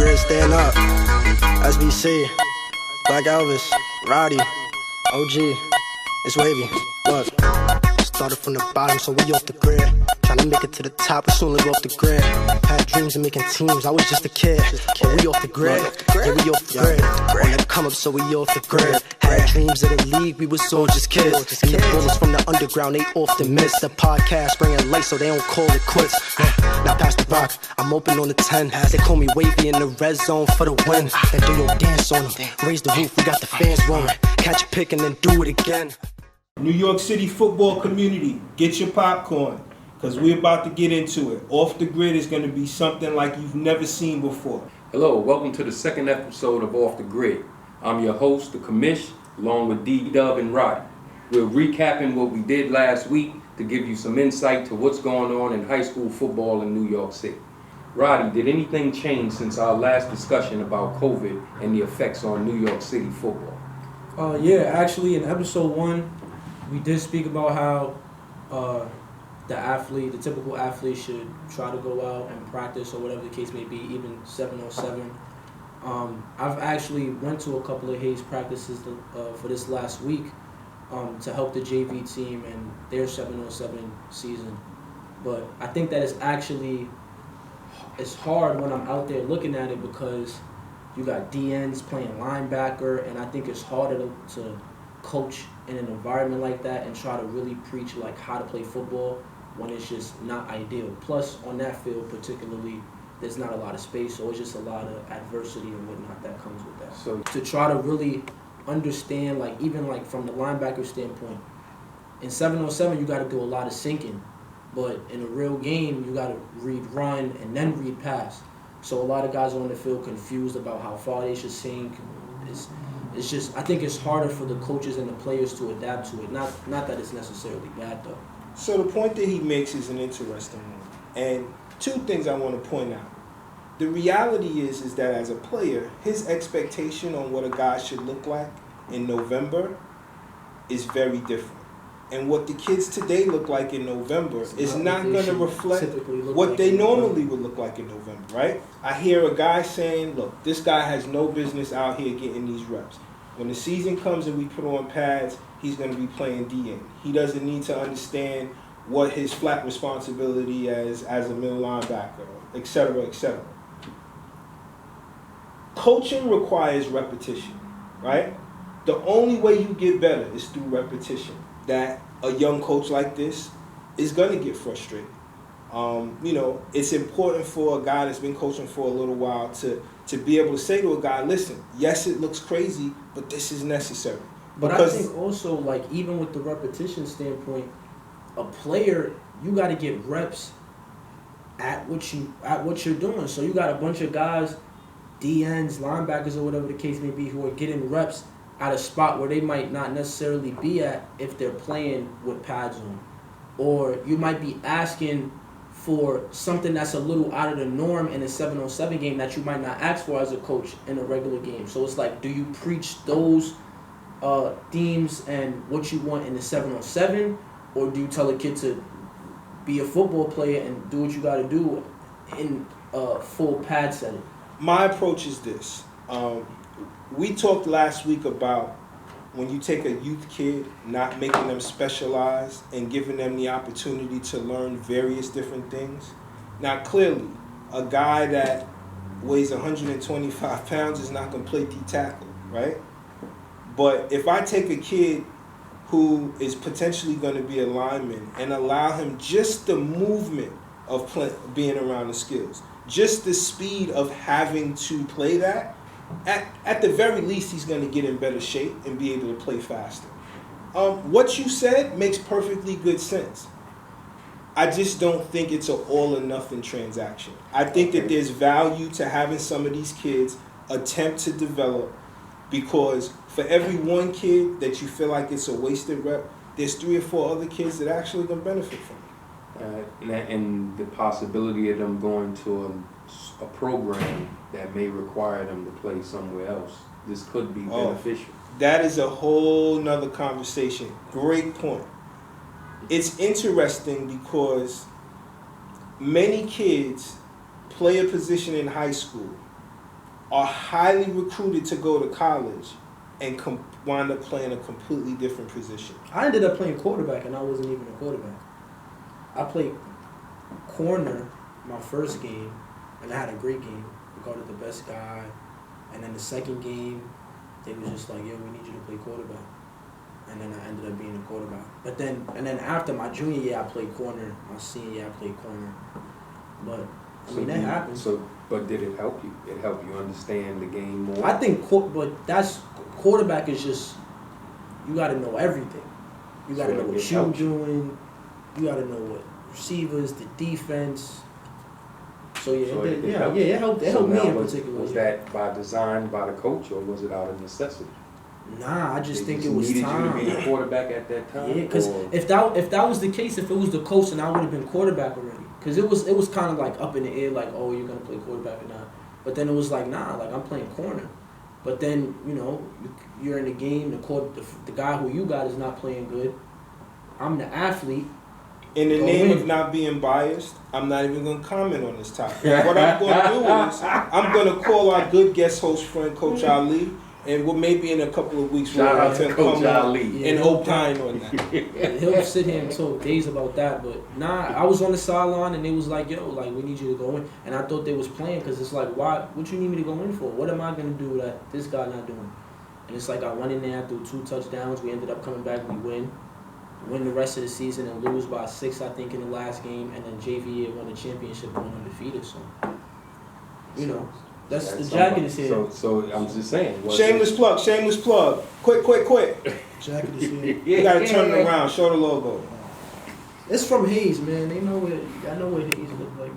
grid, stand up. SBC, Black Elvis, Roddy, OG, it's wavy. Look, started from the bottom, so we off the grid. Tryna make it to the top, we soon live off the grid. Had dreams of making teams, I was just a kid. But we off the grid, yeah, we off the grid. On the come up, so we off the grid. Had dreams of the league, we was all just kids. And the bullets from the underground, they often miss. The podcast bringing light, so they don't call it quits. Now pass the rock, I'm open on the 10. They call me wavy in the red zone for the win. Then do your dance on them, raise the roof, we got the fans rolling. Catch a pick and then do it again. New York City football community, get your popcorn, because we're about to get into it. Off the Grid is going to be something like you've never seen before. Hello, welcome to the second episode of Off the Grid. I'm your host, the Commish, along with D-Dub and Roddy. We're recapping what we did last week to give you some insight to what's going on in high school football in New York City. Roddy, did anything change since our last discussion about COVID and the effects on New York City football? Yeah, actually in episode 1, we did speak about how the typical athlete should try to go out and practice or whatever the case may be, even 7-on-7. I've actually went to a couple of Hayes practices for this last week to help the JV team and their 7-on-7 season. But I think that it's hard when I'm out there looking at it because you got DNs playing linebacker, and I think it's harder to coach in an environment like that and try to really preach like how to play football when it's just not ideal. Plus, on that field particularly, there's not a lot of space, so it's just a lot of adversity and whatnot that comes with that. So to try to really understand, like even like from the linebacker standpoint, in 7-on-7 you got to do a lot of sinking, but in a real game you got to read run and then read pass. So a lot of guys are on the field confused about how far they should sink. It's just, I think it's harder for the coaches and the players to adapt to it. Not that it's necessarily bad though. So the point that he makes is an interesting one. And two things I want to point out. The reality is that as a player, his expectation on what a guy should look like in November is very different. And what the kids today look like in November is not going to reflect what they normally would look like in November, right? I hear a guy saying, look, this guy has no business out here getting these reps. When the season comes and we put on pads, he's going to be playing DN. He doesn't need to understand what his flat responsibility as a middle linebacker, et cetera, et cetera. Coaching requires repetition, right? The only way you get better is through repetition. That a young coach like this is going to get frustrated. It's important for a guy that's been coaching for a little while to be able to say to a guy, listen, yes, it looks crazy, but this is necessary. But I think also, like, even with the repetition standpoint, a player, you got to get reps at what you're doing. So you got a bunch of guys, DNs, linebackers, or whatever the case may be, who are getting reps at a spot where they might not necessarily be at if they're playing with pads on. Or you might be asking for something that's a little out of the norm in a 7-on-7 game that you might not ask for as a coach in a regular game. So it's like, do you preach those themes and what you want in the 7-on-7, or do you tell a kid to be a football player and do what you got to do in a full pad setting? My approach is this. We talked last week about when you take a youth kid, not making them specialized and giving them the opportunity to learn various different things. Now, clearly, a guy that weighs 125 pounds is not going to play D-tackle, right? But if I take a kid who is potentially going to be a lineman and allow him just the movement of being around the skills, just the speed of having to play that, at the very least, he's going to get in better shape and be able to play faster. What you said makes perfectly good sense. I just don't think it's an all or nothing transaction. I think that there's value to having some of these kids attempt to develop, because for every one kid that you feel like it's a wasted rep, there's 3 or 4 other kids that actually going to benefit from it. And the possibility of them going to a program that may require them to play somewhere else. This could be beneficial. That is a whole nother conversation. Great point. It's interesting because many kids play a position in high school are highly recruited to go to college and wind up playing a completely different position. I ended up playing quarterback, and I wasn't even a quarterback. I played corner my first game, and I had a great game. We guarded the best guy. And then the second game, they was just like, yo, we need you to play quarterback. And then I ended up being a quarterback. And then after my junior year, I played corner. My senior year, I played corner. But, I mean, that happened. But did it help you? It helped you understand the game more? I think, quarterback is just, you got to know everything. You got to know what you're doing. You got to know what receivers, the defense. So it helped me in particular. Was that by design by the coach, or was it out of necessity? Nah, I just think it was time. Needed you to be a quarterback at that time. Yeah, because if that was the case, if it was the coach, then I would have been quarterback already. Because it was kind of like up in the air, like, oh, you're gonna play quarterback or not. But then it was like, nah, like I'm playing corner. But then you're in the game. The guy who you got is not playing good. I'm the athlete. In the name of not being biased, I'm not even going to comment on this topic. What I'm going to do is I'm going to call our good guest host friend, Coach Ali, and maybe in a couple of weeks we'll have him come and opine on that. He'll sit here and talk days about that, but nah, I was on the sideline and they was like, yo, like we need you to go in, and I thought they was playing because it's like, why? What you need me to go in for? What am I going to do that this guy not doing? And it's like I went in there, I threw 2 touchdowns. We ended up coming back, we win the rest of the season and lose by 6, I think, in the last game, and then JV won the championship going undefeated. So, that's the jacket is here. So I'm just saying. Shameless plug. Quick. Jacket is here. You gotta turn it around. Show the logo. It's from Hayes, man. I know what Hayes look like.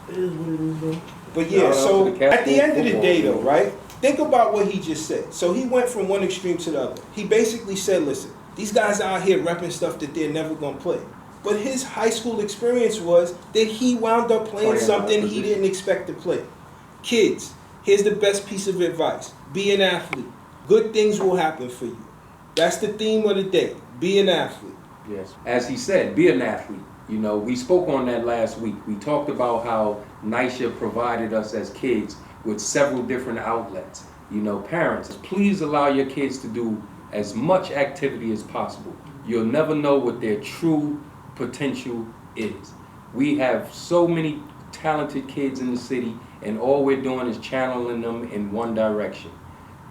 It is what it is, though. But yeah, so at the end of the day, though, right? Think about what he just said. So he went from one extreme to the other. He basically said, listen, these guys out here repping stuff that they're never going to play. But his high school experience was that he wound up playing something he didn't expect to play. Kids, here's the best piece of advice. Be an athlete. Good things will happen for you. That's the theme of the day. Be an athlete. Yes. As he said, be an athlete. We spoke on that last week. We talked about how NYSHA provided us as kids with several different outlets. Parents, please allow your kids to do as much activity as possible. You'll never know what their true potential is. We have so many talented kids in the city, and all we're doing is channeling them in one direction.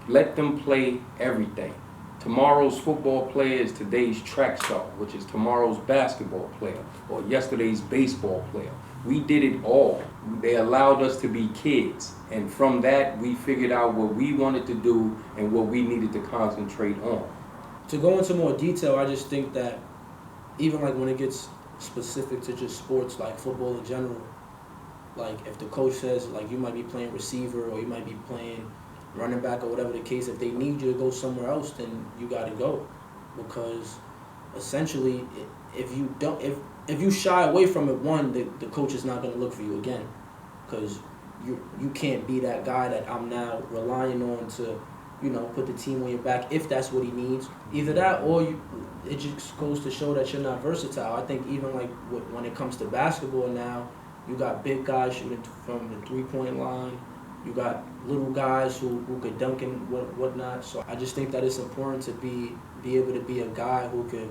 Let them play everything. Tomorrow's football player is today's track star, which is tomorrow's basketball player, or yesterday's baseball player. We did it all. They allowed us to be kids. And from that, we figured out what we wanted to do and what we needed to concentrate on. To go into more detail, I just think that even like when it gets specific to just sports, like football in general, like if the coach says like you might be playing receiver or you might be playing running back or whatever the case, if they need you to go somewhere else, then you got to go. Because essentially, if you shy away from it, one, the coach is not going to look for you again, because you can't be that guy that I'm now relying on to, put the team on your back if that's what he needs. Either that or it just goes to show that you're not versatile. I think even like when it comes to basketball now, you got big guys shooting from the 3-point line. You got little guys who could dunk and whatnot. So I just think that it's important to be able to be a guy who could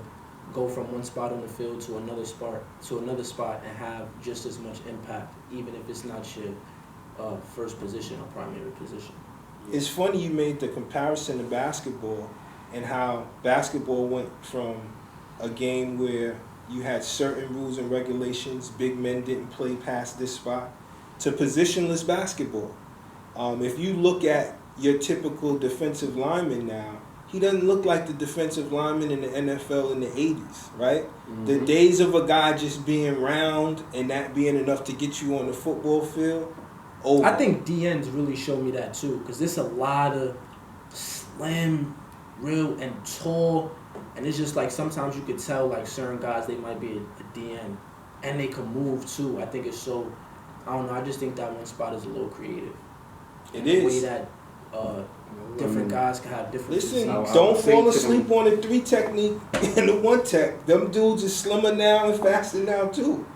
go from one spot on the field to another spot and have just as much impact, even if it's not your first position or primary position. It's funny you made the comparison to basketball and how basketball went from a game where you had certain rules and regulations, big men didn't play past this spot, to positionless basketball. If you look at your typical defensive lineman now, he doesn't look like the defensive lineman in the NFL in the 80s, right? Mm-hmm. The days of a guy just being round and that being enough to get you on the football field, over. I think DNs really show me that too, because there's a lot of slim, real, and tall, and it's just like sometimes you could tell like certain guys, they might be a DN, and they can move too. I think it's so, I don't know, I just think that one spot is a little creative. It is. The way that different guys can have different... Listen, don't fall asleep on the 3 technique and the 1 tech. Them dudes are slimmer now and faster now too.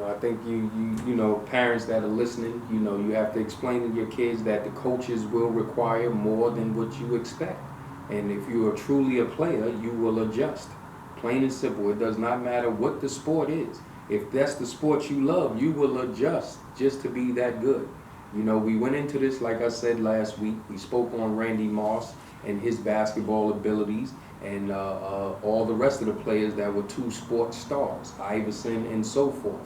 I think you know, parents that are listening, you know, you have to explain to your kids that the coaches will require more than what you expect. And if you are truly a player, you will adjust. Plain and simple. It does not matter what the sport is. If that's the sport you love, you will adjust just to be that good. You know, we went into this, like I said last week, we spoke on Randy Moss and his basketball abilities, and all the rest of the players that were two sports stars, Iverson and so forth.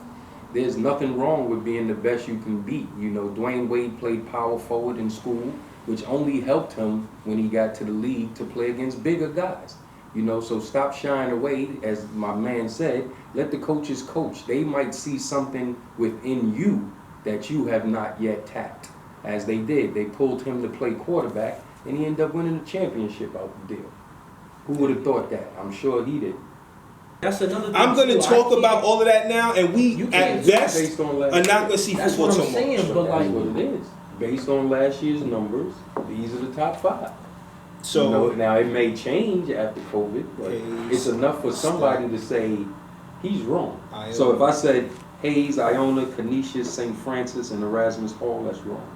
There's nothing wrong with being the best you can be. You know, Dwayne Wade played power forward in school, which only helped him when he got to the league to play against bigger guys. You know, so stop shying away, as my man said, let the coaches coach. They might see something within you that you have not yet tapped, as they did. They pulled him to play quarterback, and he ended up winning the championship out the deal. Who would have thought that? I'm sure he did. That's another thing. I'm going to talk about all of that now, and we, at best, are not going to see football tomorrow. Saying, but that's what it is. Based on last year's numbers, these are the top 5. So you know, now it may change after COVID, but it's enough for somebody to say he's wrong. So if I said Hayes, Iona, Canisius, St. Francis, and Erasmus Hall, that's wrong.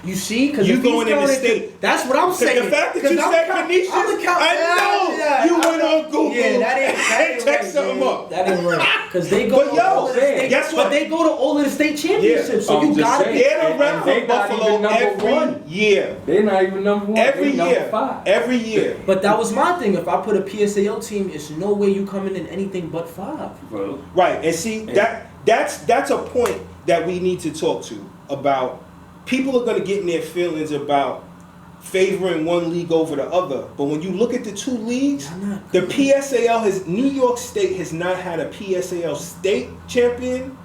You see, because you going in the state. That's what I'm saying. The fact that you said Canisius, I know you went on Google. Yeah, that ain't check right, something man. up. That ain't right. Because they go to all of the state. Guess what? But they go to all of the state championships. Yeah. So you got to be. They're the rep for Buffalo every year. They're not even number 1. Every They're year. Number 5. Every year. But that was my thing. If I put a PSAL team, it's no way you coming in anything but 5. Well, right. And see, that's a point that we need to talk to about. People are going to get in their feelings about favoring one league over the other. But when you look at the two leagues, the PSAL New York State has not had a PSAL state champion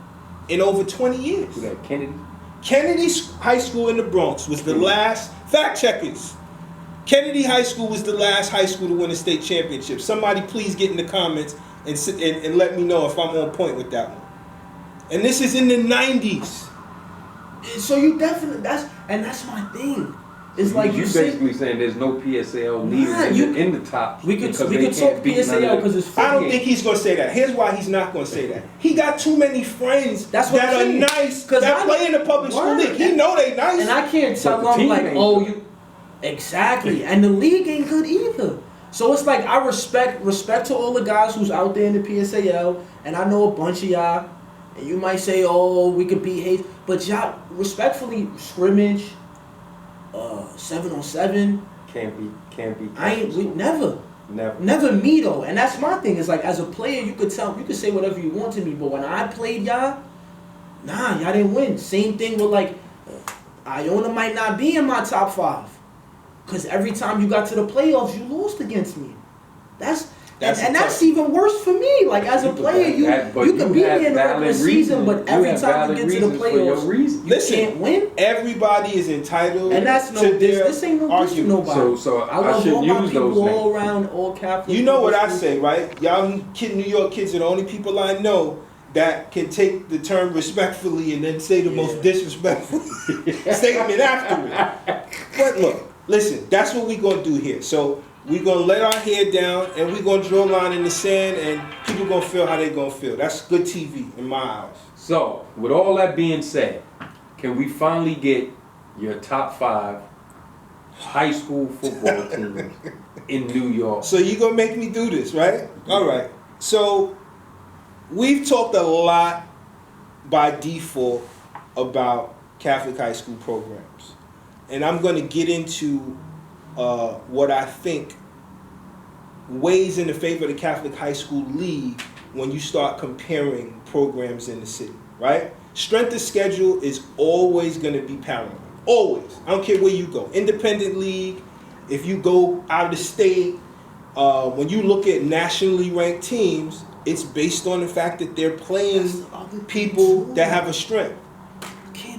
in over 20 years. Who's that, Kennedy? Kennedy High School in the Bronx was the last, fact checkers. Kennedy High School was the last high school to win a state championship. Somebody please get in the comments and let me know if I'm on point with that one. And this is in the 90s. So you definitely, that's my thing. It's like you basically saying there's no PSAL needed in the top. We could talk PSAL because it's I don't think he's going to say that. Here's why he's not going to say that. He got too many friends that are nice that play in the public school league. He know they nice. And I can't tell them like, oh, you exactly. And the league ain't good either. So it's like I respect to all the guys who's out there in the PSAL, and I know a bunch of y'all. And you might say, oh, we could beat Hayes. But y'all, respectfully, scrimmage, 7-on-7. Can't be. Never me though. And that's my thing. It's like, as a player, you could say whatever you want to me. But when I played y'all, y'all didn't win. Same thing with like, Iona might not be in my top 5. Because every time you got to the playoffs, you lost against me. That's even worse for me. Like as a player, you can beat me in the regular season, but every time you get to the playoffs, you can't win. Everybody is entitled. And that's this ain't no diss to nobody. So I love all my people all around, all Catholic. You know what I say, right? Y'all New York kids are the only people I know that can take the term respectfully and then say the most disrespectful statement after it. But look, listen, that's what we're gonna do here. So we're going to let our hair down, and we're going to draw a line in the sand, and people going to feel how they're going to feel. That's good TV in my eyes. So, with all that being said, can we finally get your top 5 high school football teams in New York? So you're going to make me do this, right? All right. So we've talked a lot by default about Catholic high school programs. And I'm going to get into what I think weighs in the favor of the Catholic High School League when you start comparing programs in the city, right? Strength of schedule is always going to be paramount. Always. I don't care where you go. Independent league, if you go out of the state, when you look at nationally ranked teams, it's based on the fact that they're playing people that have a strength.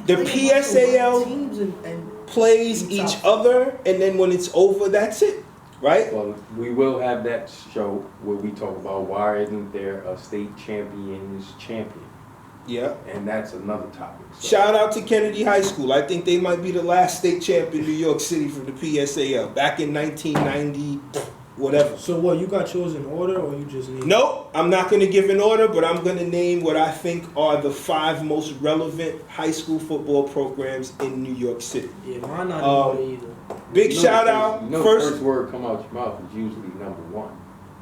The PSAL plays each other, and then when it's over, that's it, right? Well, we will have that show where we talk about why isn't there a state champion? Yeah. And that's another topic. So. Shout out to Kennedy High School. I think they might be the last state champion in New York City from the PSAL back in 1990. whatever. So what, you got yours in order or you just need... Nope, I'm not going to give an order, but I'm going to name what I think are the 5 most relevant high school football programs in New York City. Yeah, mine not in order either. Big shout out. You know first the first word come out your mouth is usually number 1.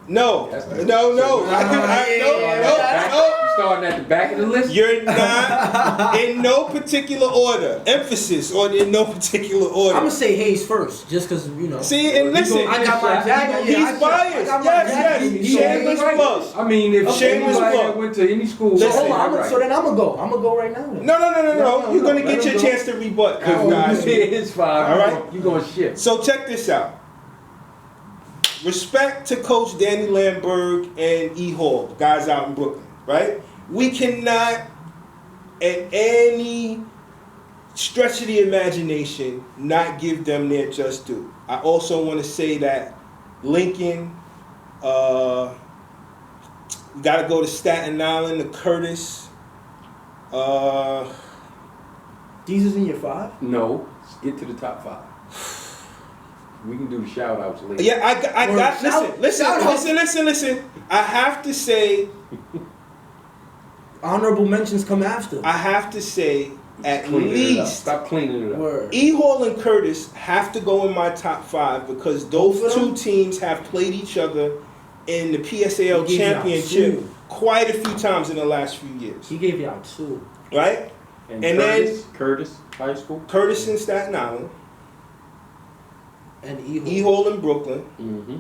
No. That's No. the- No. You starting at the back of the list? You're not in no particular order. Emphasis on in no particular order. I'm gonna say Hayes first, just cause you know. See, and listen, I got my jacket. he's biased. Yes. Shameless plug. I mean, if Shameless anybody plug. that went to any school, Listen, Hold on, right. so then I'm gonna go. I'm gonna go right now. Then. No. You're gonna Let get him your go. chance to rebut, Because guys. it's 5. All right. You gonna shift. So check this out. Respect to Coach Danny Lamberg and E. Hall, guys out in Brooklyn, right? We cannot, at any stretch of the imagination, not give them their just due. I also want to say that Lincoln, we got to go to Staten Island, to Curtis. These is in your 5? No, let's get to the top 5. We can do the shout outs later. Yeah, I got. Listen. I have to say, honorable mentions come after. I have to say, at Clean it up. least Stop cleaning it up. Word. E. Hall and Curtis have to go in my top 5 because those Both of two them? teams have played each other in the PSAL He gave y'all championship 2. quite a few times in the last few years, He gave y'all 2. right? And Curtis High School. Curtis in Staten Island, And E. Hall in Brooklyn, Mm-hmm.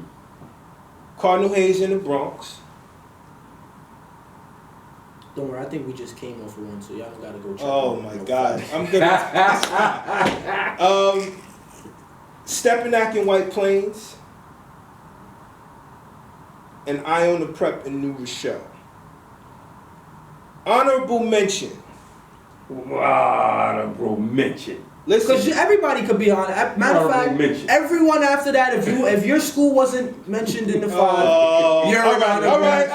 Cardinal Hayes in the Bronx. Don't worry, I think we just came off of one, so y'all don't gotta go check. Oh out my no God, 5. I'm gonna. Stepinac in White Plains, and Iona Prep in New Rochelle. Honorable mention. Honorable mention. Because Listen, everybody could be on. Matter of Honorable fact, mention. everyone after that, if your school wasn't mentioned in the 5, you're all honorable. right.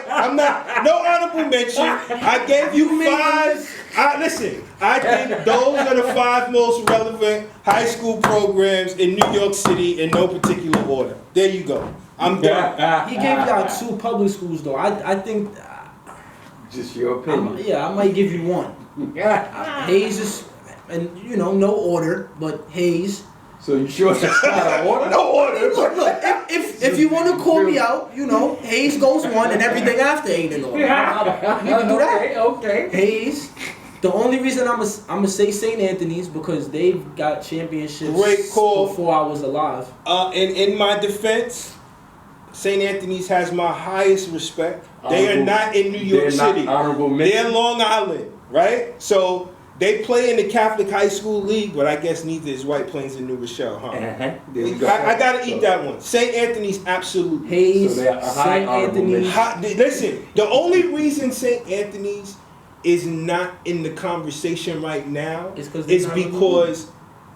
I'm not. No honorable mention. I gave you 5. Listen, I think those are the 5 most relevant high school programs in New York City in no particular order. There you go. I'm done. He gave y'all 2 public schools though. I think. Just your opinion. I might give you 1. Hayes is, and you know, no order, but Hayes. So you sure that's not an order? No order. Look, if you want to call me out, you know, Hayes goes 1 and everything after ain't in order. We can do that. Okay. Hayes. The only reason I'm gonna say St. Anthony's because they've got championships Great call. before I was alive. And in my defense, St. Anthony's has my highest respect. They are not in New York City. Honorable mention. They're Long Island, right? So they play in the Catholic High School League, but I guess neither is White Plains and New Rochelle, huh? There you go. I gotta eat that one. St. Anthony's, absolutely. Hayes, So they are a high St. honorable Anthony's. Listen, the only reason St. Anthony's is not in the conversation right now It's 'cause they're is not because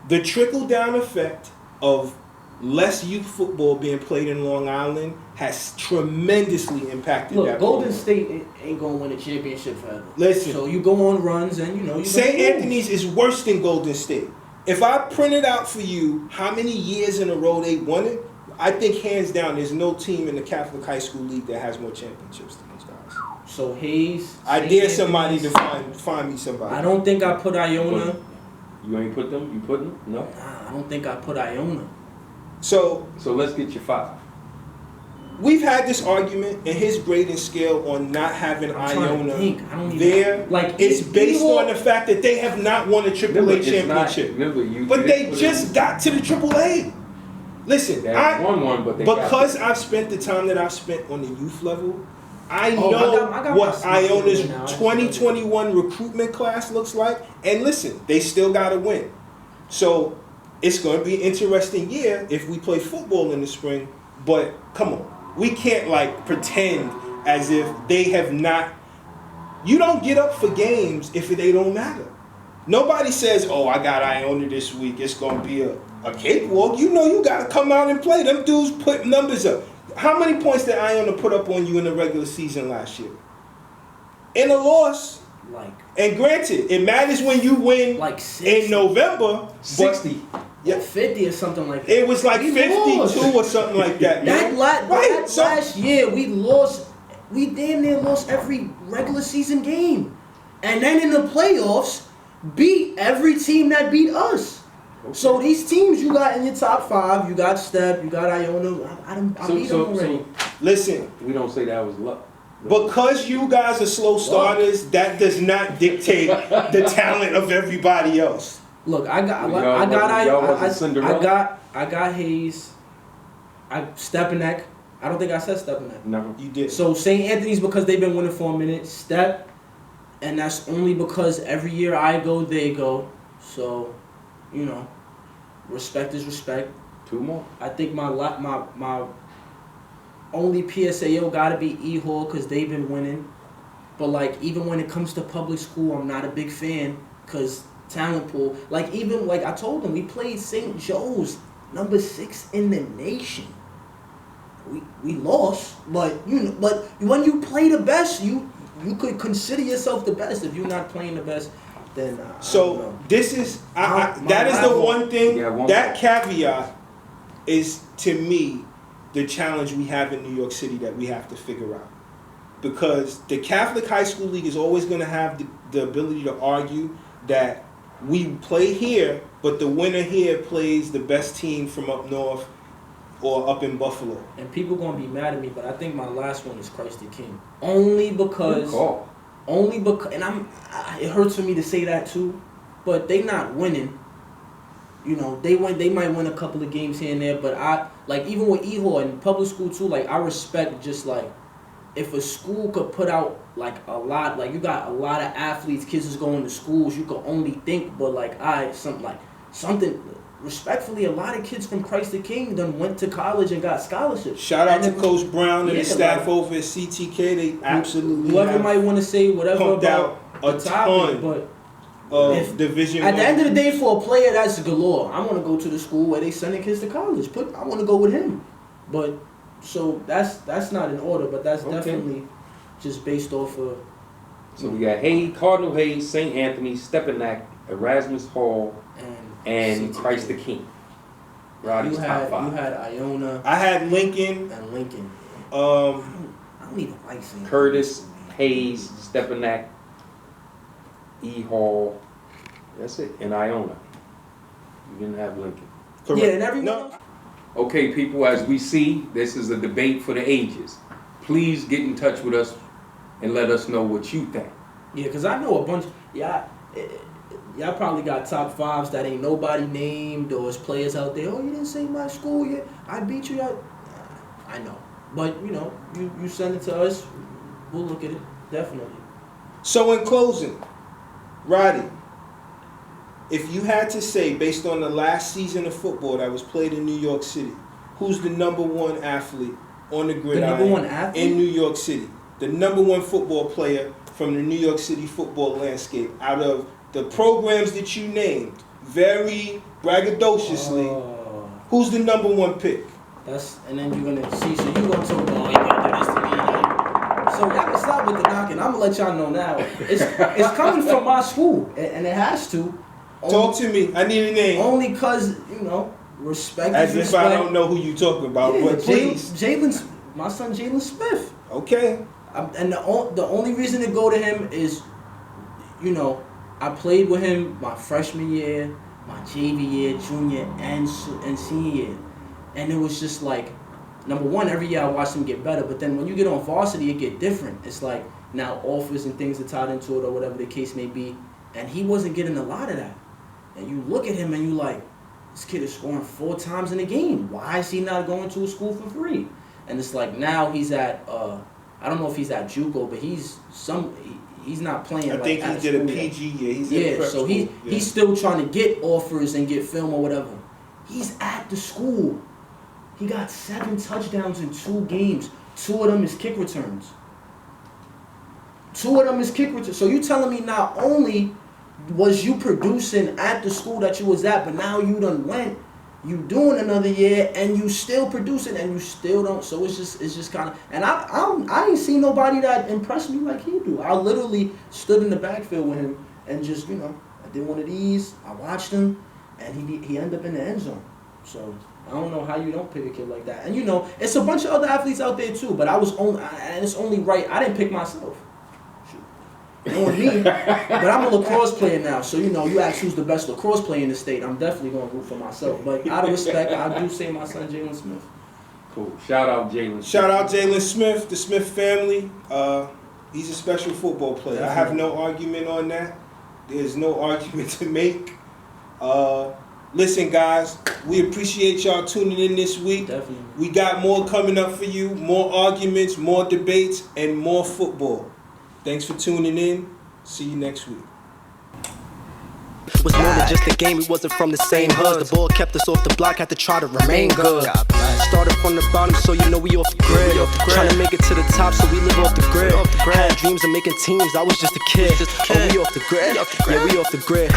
the trickle-down effect of less youth football being played in Long Island has tremendously impacted Look, that Golden program. State ain't gonna win a championship forever. Listen. So you go on runs and you know you St. Anthony's is worse than Golden State. If I printed out for you how many years in a row they won it, I think hands down there's no team in the Catholic High School League that has more championships than those guys. So Hayes. I St. dare somebody to Anthony's. find me somebody. I don't think I put Iona. You ain't put them? You put them? No. Nah, I don't think I put Iona. So So let's get your 5. we've had this argument in his grading scale on not having I'm trying to Iona think. I don't even there. like It's based Eagle- on the fact that they have not won a AAA championship. But they just got to the AAA. Listen, They I won one, but they because got I've spent the time that I've spent on the youth level, I Oh, know I got what my sneak Iona's in now. 2021 recruitment class looks like. And listen, they still got to win. So it's going to be an interesting year if we play football in the spring. But come on, we can't like pretend as if they have not. You don't get up for games if they don't matter. Nobody says, "Oh, I got Iona this week. It's going to be a cakewalk." You know you got to come out and play. Them dudes put numbers up. How many points did Iona put up on you in the regular season last year? In a loss. like And granted, it matters when you win like 60. in November. 60. Yeah. 50 or something like that. It was like We 52 lost. or something like that. That So- last year, we lost. We damn near lost every regular season game, and then in the playoffs, beat every team that beat us. Okay. So these teams you got in your top 5, you got Steph, you got Iona. I beat them already. Listen, we don't say that was luck. because you guys are slow starters, that does not dictate the talent of everybody else. Look, I got Hayes, Stepanek. I don't think I said Stepanek. Never. You did. So St. Anthony's because they've been winning for a minute. Step, and that's only because every year I go, they go. So, you know, respect is respect. 2 more. I think my only PSAO gotta be E-Hall because they've been winning. But like even when it comes to public school, I'm not a big fan because talent pool. Like even like I told them, we played St. Joe's, number 6 in the nation. We lost, but but when you play the best, you could consider yourself the best. If you're not playing the best, then So this is that is the one thing. That caveat is to me the challenge we have in New York City that we have to figure out, because the Catholic High School League is always going to have the ability to argue that we play here, but the winner here plays the best team from up north or up in Buffalo. And people gonna be mad at me, but I think my last one is Christ the King. Only because, and it hurts for me to say that too, but they not winning. You know, they might win a couple of games here and there, but even with E-Hall and public school too, like I respect just like if a school could put out like a lot, like you got a lot of athletes, kids is going to schools, you could only think, but like something. Respectfully, a lot of kids from Christ the King done went to college and got scholarships. Shout out to Coach Brown and the staff over at CTK. They absolutely whoever might want to say whatever pumped about out a ton but of Division at the I. end of the day, for a player that's galore, I want to go to the school where they sending kids to college. I want to go with him. But so that's not in order, but that's definitely just based off of. So we got Cardinal Hayes, St. Anthony, Stepanek, Erasmus Hall, and Christ the King. Roddy's top 5. You had Iona. I had Lincoln. And Lincoln. I don't even like saying Curtis, Hayes, Stepanek, E-Hall. That's it. And Iona. You didn't have Lincoln. Correct. Yeah, and everyone else. Okay, people, as we see, this is a debate for the ages. Please get in touch with us and let us know what you think. Yeah, because I know a bunch. Y'all probably got top 5s that ain't nobody named, or it's players out there. Oh, you didn't say my school yet. I beat you out. I know, but you know, you send it to us. We'll look at it definitely. So in closing, Roddy, if you had to say, based on the last season of football that was played in New York City, who's the number 1 athlete on the gridiron in New York City? The number 1 football player from the New York City football landscape out of the programs that you named, very braggadociously, who's the number 1 pick? And then you're gonna see. So you're gonna talk about, you gotta do this to me. So y'all can stop with the knocking. I'm gonna let y'all know now. It's coming from my school, and it has to. Talk to me. I need a name. Only cause respect. As is if respect. I don't know who you talking about, but please. My son Jalen Smith. Okay. And the only reason to go to him is, I played with him my freshman year, my JV year, junior, and senior year. And it was just like, number one, every year I watched him get better. But then when you get on varsity, it get different. It's like now offers and things are tied into it or whatever the case may be. And he wasn't getting a lot of that. And you look at him and you like, this kid is scoring 4 times in a game. Why is he not going to a school for free? And it's like now he's at, I don't know if he's at JUCO, but he's not playing. I think he did a PG year. He's in prep so school. He's still trying to get offers and get film or whatever. He's at the school. He got 7 touchdowns in 2 games. 2 of them is kick returns. 2 of them is kick returns. So you telling me not only was you producing at the school that you was at, but now you done went, you doing another year, and you still producing, and you still don't. So it's just kind of, and I ain't seen nobody that impressed me like he do. I literally stood in the backfield with him and just I did one of these. I watched him, and he ended up in the end zone. So I don't know how you don't pick a kid like that. And you know, it's a bunch of other athletes out there too. But and it's only right. I didn't pick myself. Shoot. On me. But I'm a lacrosse player now, so you know, you ask who's the best lacrosse player in the state, I'm definitely gonna root for myself. But out of respect, I do say my son Jalen Smith. Cool. Shout out Jalen. Shout out Jalen Smith, the Smith family. He's a special football player. I have no argument on that. There's no argument to make. Listen, guys, we appreciate y'all tuning in this week. Definitely. We got more coming up for you, more arguments, more debates, and more football. Thanks for tuning in. See you next week. Was more than just a game, we wasn't from the same hoods. The ball kept us off the block, had to try to remain good. Started from the bottom, so you know we off the grid. Trying to make it to the top, so we live off the grid. Had dreams of making teams, I was just a kid. Oh, we off the grid? Yeah, we off the grid.